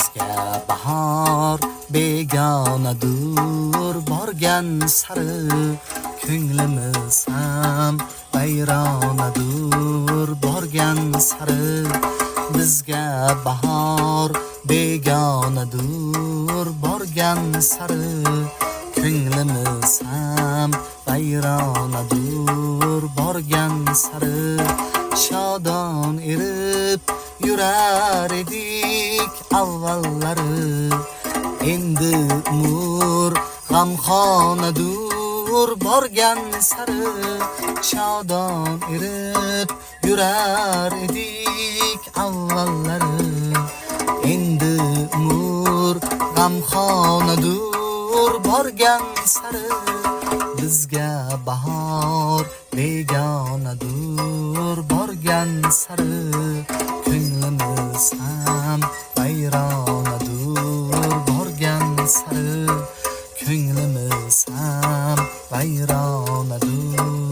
bizga bahor begonadur, borgan sari ko'nglimiz ham vayronadur, borgan sari bizga bahor begonadur, borgan sari ko'nglimiz ham vayronadur, borgan sari shodon erib yurar edik avvallari, endi umr g'amxonadur, borgan sari shodon erib yurar edik avvallari, endi umr g'amxonadur, borgan sari bizga bahor begonadur, borgan sari ko'nglimiz ham vayronadur, borgan sari ko'nglimiz ham vayronadur.